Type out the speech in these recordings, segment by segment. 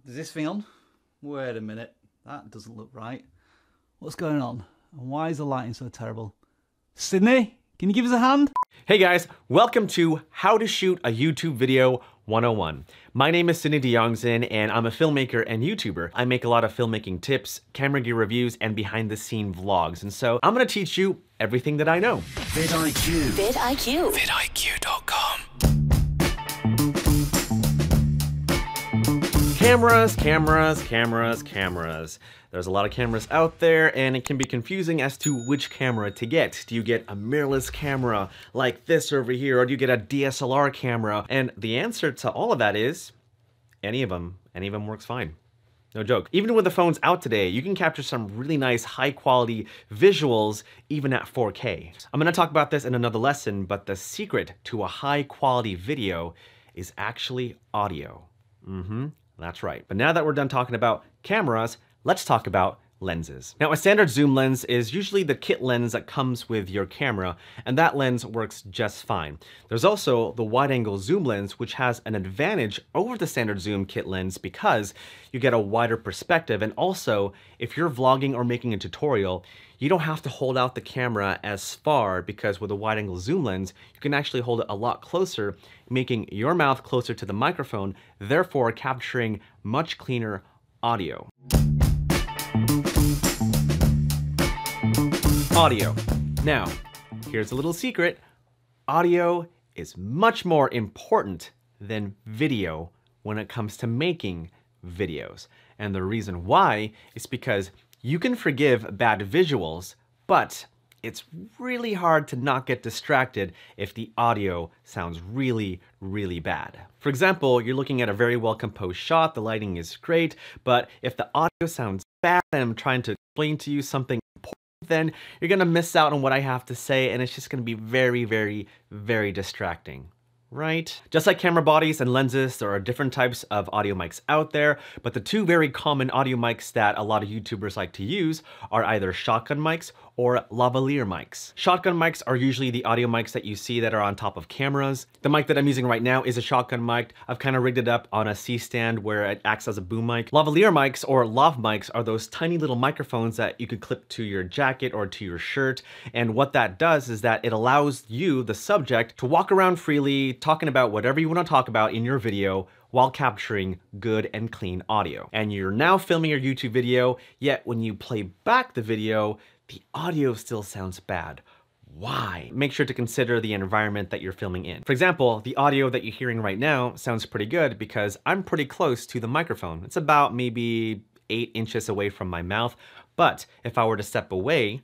Is this thing on? Wait a minute. That doesn't look right. What's going on? And why is the lighting so terrible? Sydney, can you give us a hand? Hey guys, welcome to How to Shoot a YouTube Video 101. My name is Sydney DeYongzin and I'm a filmmaker and YouTuber. I make a lot of filmmaking tips, camera gear reviews, and behind the scene vlogs. And so I'm gonna teach you everything that I know. vidIQ. vidIQ. vidIQ.com. Cameras. There's a lot of cameras out there and it can be confusing as to which camera to get. Do you get a mirrorless camera like this over here, or do you get a DSLR camera? And the answer to all of that is any of them works fine. No joke. Even with the phones out today, you can capture some really nice high quality visuals even at 4K. I'm gonna talk about this in another lesson, but the secret to a high quality video is actually audio. That's right. But now that we're done talking about cameras, let's talk about lenses. Now, a standard zoom lens is usually the kit lens that comes with your camera, and that lens works just fine. There's also the wide-angle zoom lens, which has an advantage over the standard zoom kit lens because you get a wider perspective, and also, if you're vlogging or making a tutorial, you don't have to hold out the camera as far because with a wide-angle zoom lens, you can actually hold it a lot closer, making your mouth closer to the microphone, therefore capturing much cleaner audio. Audio. Now, here's a little secret. Audio is much more important than video when it comes to making videos. And the reason why is because you can forgive bad visuals, but it's really hard to not get distracted if the audio sounds really, really bad. For example, you're looking at a very well-composed shot, the lighting is great, but if the audio sounds bad and I'm trying to explain to you something important, then you're gonna miss out on what I have to say and it's just gonna be very, very, very distracting. Right? Just like camera bodies and lenses, there are different types of audio mics out there, but the two very common audio mics that a lot of YouTubers like to use are either shotgun mics or lavalier mics. Shotgun mics are usually the audio mics that you see that are on top of cameras. The mic that I'm using right now is a shotgun mic. I've kind of rigged it up on a C-stand where it acts as a boom mic. Lavalier mics or lav mics are those tiny little microphones that you could clip to your jacket or to your shirt. And what that does is that it allows you, the subject, to walk around freely, talking about whatever you want to talk about in your video while capturing good and clean audio. And you're now filming your YouTube video, yet when you play back the video, the audio still sounds bad. Why? Make sure to consider the environment that you're filming in. For example, the audio that you're hearing right now sounds pretty good because I'm pretty close to the microphone. It's about maybe 8 inches away from my mouth. But if I were to step away,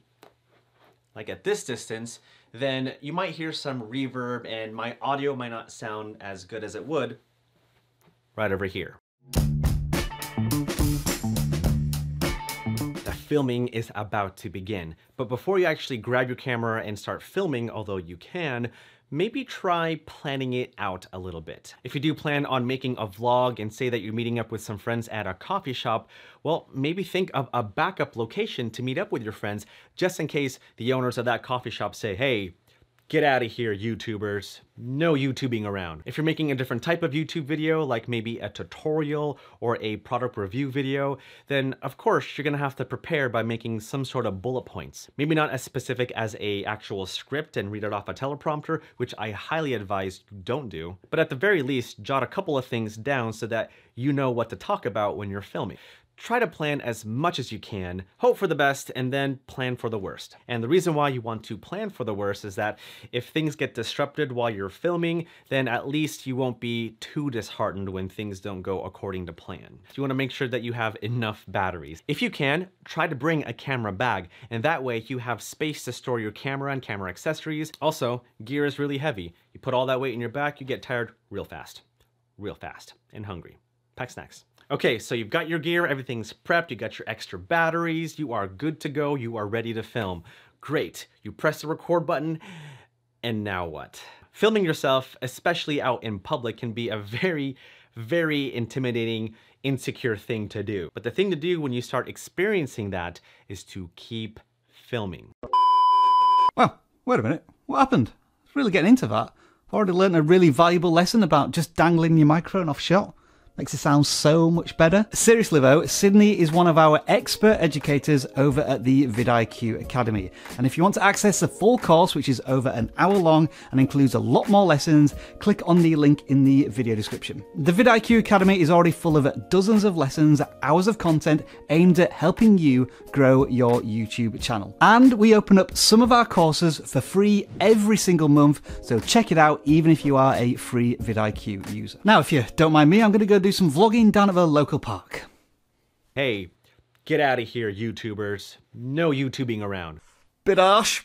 like at this distance, then you might hear some reverb and my audio might not sound as good as it would right over here. The filming is about to begin, but before you actually grab your camera and start filming, although you can, maybe try planning it out a little bit. If you do plan on making a vlog and say that you're meeting up with some friends at a coffee shop, well, maybe think of a backup location to meet up with your friends just in case the owners of that coffee shop say, hey, get out of here, YouTubers. No YouTubing around. If you're making a different type of YouTube video, like maybe a tutorial or a product review video, then of course you're gonna have to prepare by making some sort of bullet points. Maybe not as specific as a actual script and read it off a teleprompter, which I highly advise you don't do, but at the very least, jot a couple of things down so that you know what to talk about when you're filming. Try to plan as much as you can, hope for the best, and then plan for the worst. And the reason why you want to plan for the worst is that if things get disrupted while you're filming, then at least you won't be too disheartened when things don't go according to plan. You want to make sure that you have enough batteries. If you can, try to bring a camera bag, and that way you have space to store your camera and camera accessories. Also, gear is really heavy. You put all that weight in your back, you get tired real fast, and hungry. Pack snacks. Okay, so you've got your gear, everything's prepped, you got your extra batteries, you are good to go, you are ready to film. Great, you press the record button, and now what? Filming yourself, especially out in public, can be a very, very intimidating, insecure thing to do. But the thing to do when you start experiencing that is to keep filming. Well, wait a minute. What happened? I was really getting into that. I've already learned a really valuable lesson about just dangling your microphone off shot. Makes it sound so much better. Seriously though, Sydney is one of our expert educators over at the vidIQ Academy. And if you want to access the full course, which is over an hour long and includes a lot more lessons, click on the link in the video description. The vidIQ Academy is already full of dozens of lessons, hours of content aimed at helping you grow your YouTube channel. And we open up some of our courses for free every single month, so check it out even if you are a free vidIQ user. Now, if you don't mind me, I'm going to go do some vlogging down at the local park. Hey, get out of here, YouTubers. No YouTubing around. Bit harsh.